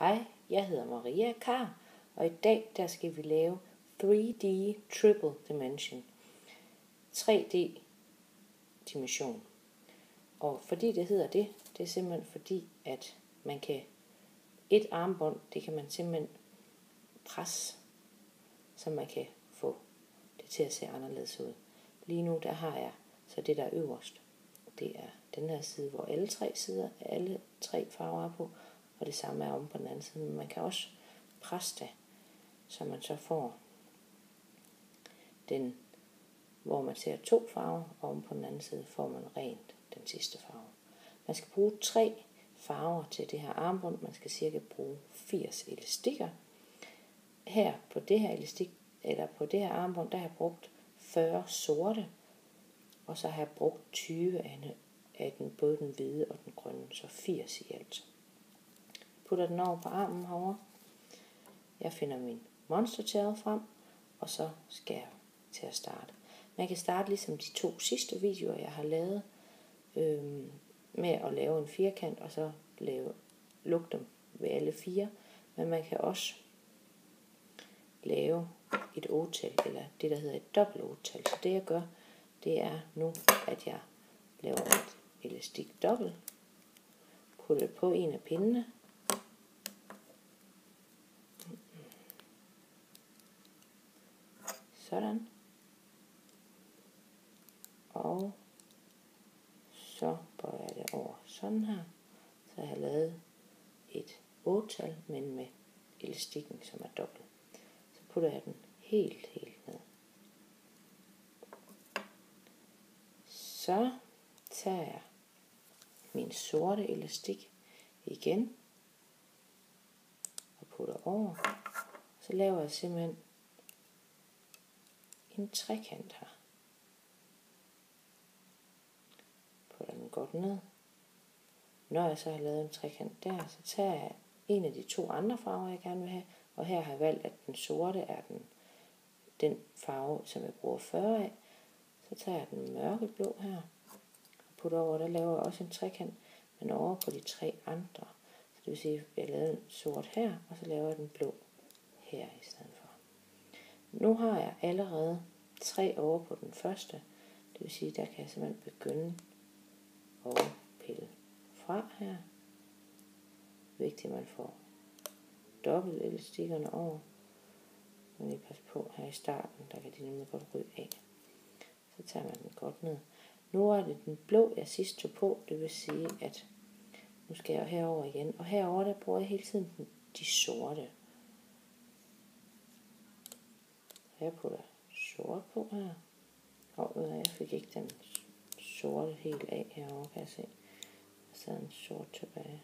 Hej, jeg hedder Maria Kar, og i dag der skal vi lave 3D Triple Dimension. 3D dimension. Og fordi det hedder det er simpelthen fordi, at man kan et armbånd, det kan man simpelthen presse, så man kan få det til at se anderledes ud. Lige nu der har jeg så det der øverst, det er den her side, hvor alle tre farver er på, og det samme er om på den anden side. Men man kan også presse det, så man så får den, hvor man ser 2 farver, og om på den anden side får man rent den sidste farve. Man skal bruge 3 farver til det her armbånd. Man skal cirka bruge 80 elastikker. Her på det her elastik, eller på det her armbånd, der har jeg brugt 40 sorte, og så har jeg brugt 20 af den, både den hvide og den grønne, så 80 i alt. Putter den over på armen herovre. Jeg finder min Monster Tail frem, og så skal jeg til at starte. Man kan starte ligesom de 2 sidste videoer, jeg har lavet, med at lave en firkant, og så lukke dem ved alle 4. Men man kan også lave et otal, eller det der hedder et dobbelt otal. Så det jeg gør, det er nu, at jeg laver et elastik dobbelt, putter det på en af pindene, sådan, og så bøjer jeg det over sådan her, så jeg har lavet et 8-tal, men med elastikken, som er dobbelt. Så putter jeg den helt ned. Så tager jeg min sorte elastik igen og putter over. Så laver jeg simpelthen en trekant her. Putter den godt ned. Når jeg så har lavet en trekant der, så tager jeg en af de 2 andre farver, jeg gerne vil have. Og her har jeg valgt, at den sorte er den farve, som jeg bruger 40 af. Så tager jeg den mørkeblå her og putter over. Der laver jeg også en trekant, men over på de 3 andre. Så det vil sige, at jeg laver en sort her, og så laver jeg den blå her i stedet for. Nu har jeg allerede 3 over på den første. Det vil sige, der kan jeg simpelthen begynde at pille fra her. Vigtigt, at man får dobbelt elastikkerne over. Nu lige passe på her i starten, der kan de nemlig godt ryge af. Så tager man den godt ned. Nu er det den blå, jeg sidst tog på. Det vil sige, at nu skal jeg herover igen. Og herover der bruger jeg hele tiden de sorte. Jeg putter sort på her. Og jeg fik ikke den sorte helt af herovre, kan jeg se. Der sad en sort tilbage.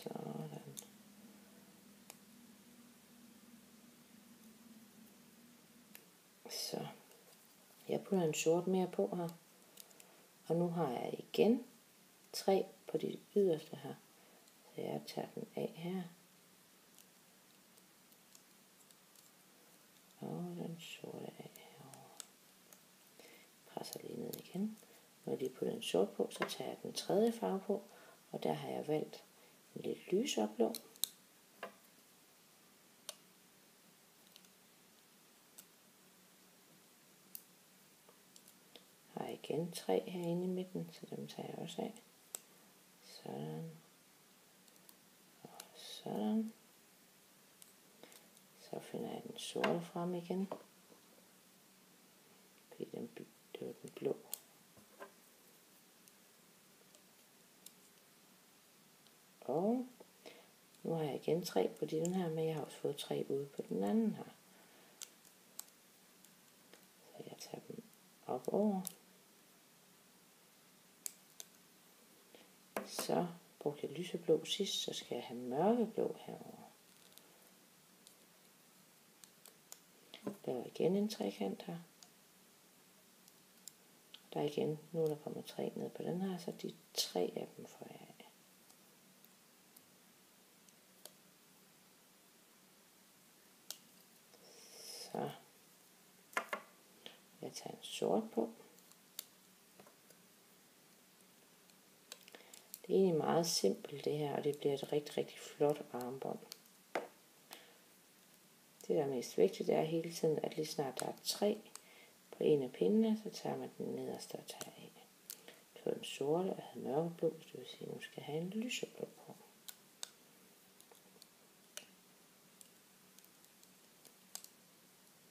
Sådan. Så. Jeg putter en sort mere på her. Og nu har jeg igen 3 på de yderste her. Så jeg tager den af her. Og den sorte af herovre. Presser lige ned igen. Når jeg lige putter en sort på, så tager jeg den 3. farve på. Og der har jeg valgt en lidt lysere blå. Har jeg igen 3 herinde i midten, så dem tager jeg også af. Sådan. Og sådan. Så finder jeg den sorte frem igen. Fordi det var den blå. Og nu har jeg igen 3 på den her, men jeg har også fået 3 ude på den anden her. Så jeg tager dem op over. Så brugte jeg lyseblå sidst, så skal jeg have mørkeblå herover. Laver igen en trekant her. Der er igen, nu er der kommet 3 ned på den her, så de 3 af dem får jeg af. Så jeg tager en sort på. Det er egentlig meget simpelt det her, og det bliver et rigtig, rigtig flot armbånd. Det, der er mest vigtigt, er hele tiden, at lige snart der er 3 på en af pindene, så tager man den nederste og tager af. Det var den sorte, og havde mørkeblå, så det vil sige, at nu skal have en lyseblå på.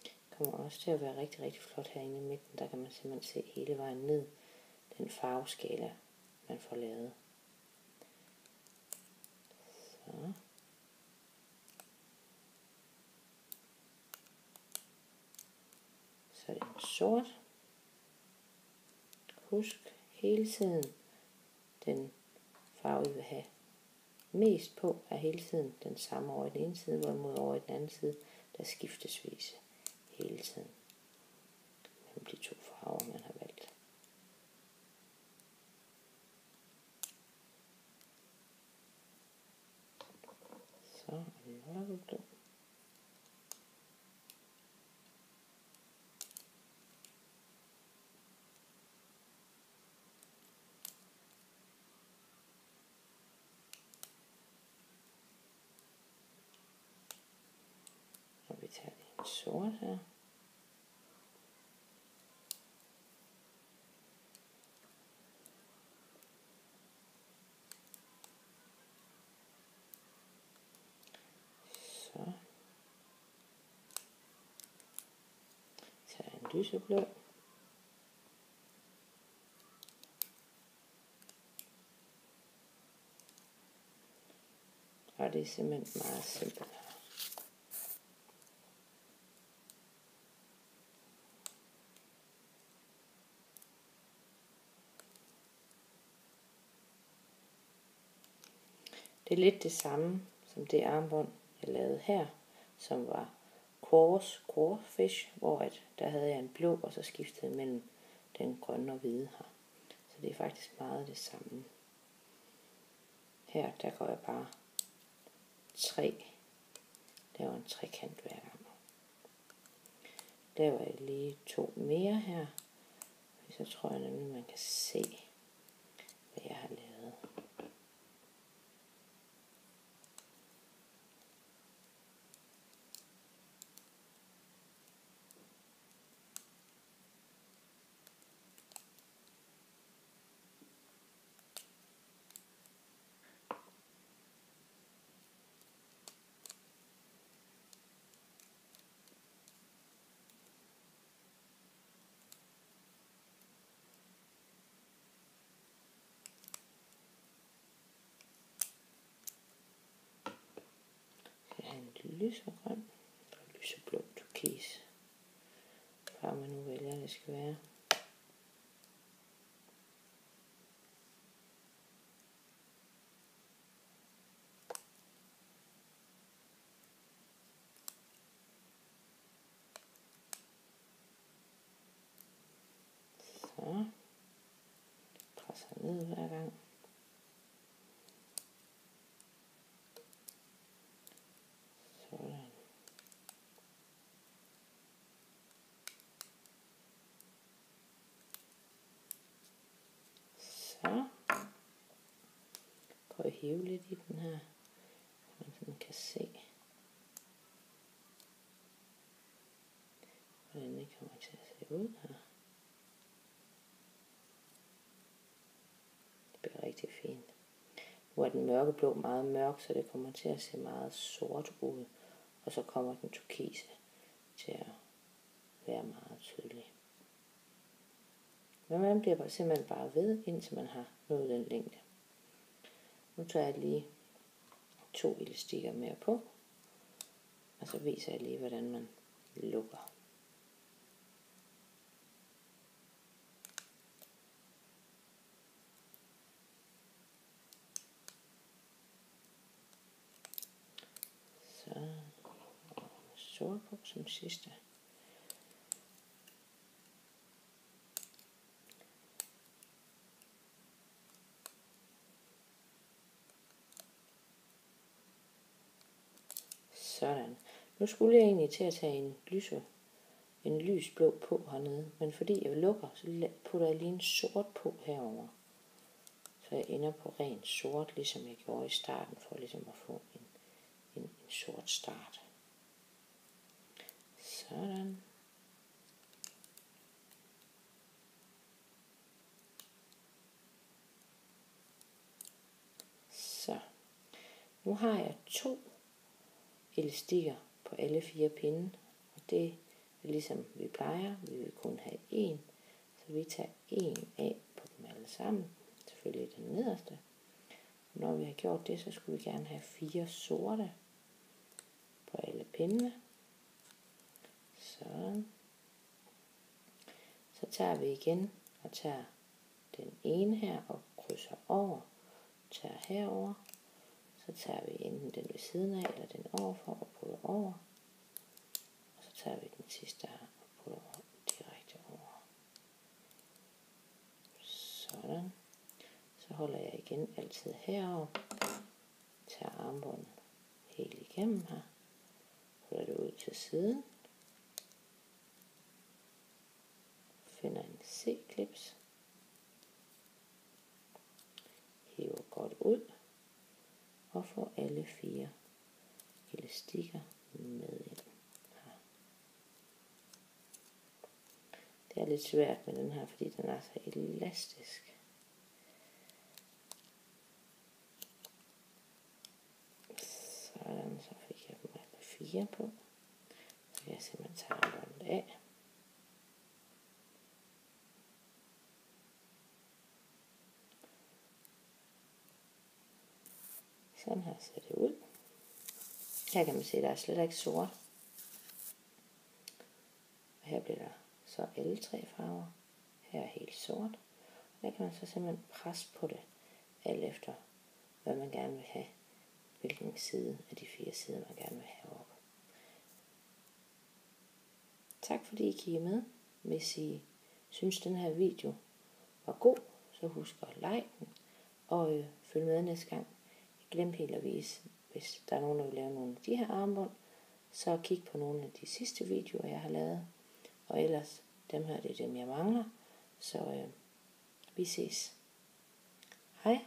Det kommer også til at være rigtig, rigtig flot herinde i midten. Der kan man simpelthen se hele vejen ned den farveskala, man får lavet. Så. Så er det en sort. Husk hele tiden, den farve, I vil have mest på, er hele tiden den samme over i den ene side, hvorimod over i den anden side, der skiftesvis hele tiden mellem de 2 farver, man har valgt. Så en mørkeblå. Og vi tager en sort her. Så tager jeg en lyseblå. Og det er simpelthen meget simpelt. Det er lidt det samme som det armbånd, jeg lavede her, som var Quarterfish, hvor der havde jeg en blå, og så skiftede mellem den grønne og hvide her. Så det er faktisk meget det samme. Her, der går jeg bare 3, laver en trekant hver gang. Laver jeg lige 2 mere her, så tror jeg nemlig, man kan se, hvad jeg har lavet. Lysegrøn og lyseblå turkis. Hvad man nu vælger, det skal være. Så presser ned hver gang. Sådan. Så prøv at hive lidt i den her, så man sådan kan se, hvordan det kommer til at se ud her. Det bliver rigtig fint. Nu er den mørkeblå meget mørk, så det kommer til at se meget sort ud. Og så kommer den turkise til at være meget tydelig. Men man bliver simpelthen bare ved, indtil man har nået den længde. Nu tager jeg lige 2 elastikker mere på, og så viser jeg lige, hvordan man lukker. Så sort på som sidste. Sådan. Nu skulle jeg egentlig til at tage en lysblå på hernede, men fordi jeg lukker, så putter jeg lige en sort på herover. Så jeg ender på ren sort, ligesom jeg gjorde i starten, for ligesom at få en sort start. Sådan. Så. Nu har jeg 2 elastikker på alle 4 pinde, og det er ligesom vi plejer. Vi vil kun have 1, så vi tager 1 af på dem alle sammen. Selvfølgelig den nederste. Og når vi har gjort det, så skulle vi gerne have 4 sorte på alle pindene. Sådan. Så tager vi igen og tager den ene her og krydser over, tager herover. Så tager vi enten den ved siden af, eller den overfor og putter over. Og så tager vi den sidste her og putter direkte over. Sådan. Så holder jeg igen altid herover. Tager armbåndet helt igennem her. Putter det ud til siden. Finder en C-klips. Hiver godt ud. Og får alle 4 elastikker med ind her. Det er lidt svært med den her, fordi den er så elastisk. Sådan, så fik jeg dem alle 4 på. Så kan jeg simpelthen tage armbåndet af. Sådan her ser det ud. Her kan man se, at der er slet ikke sort. Og her bliver der så alle 3 farver. Her er helt sort. Der kan man så simpelthen presse på det, alt efter hvad man gerne vil have. Hvilken side af de 4 sider man gerne vil have op. Tak fordi I kiggede med. Hvis I synes den her video var god, så husk at like den. Og følg med næste gang. Glem helt at vise, hvis der er nogen, der vil lave nogle af de her armbånd, så kig på nogle af de sidste videoer, jeg har lavet. Og ellers, dem her, det er dem, jeg mangler. Så vi ses. Hej.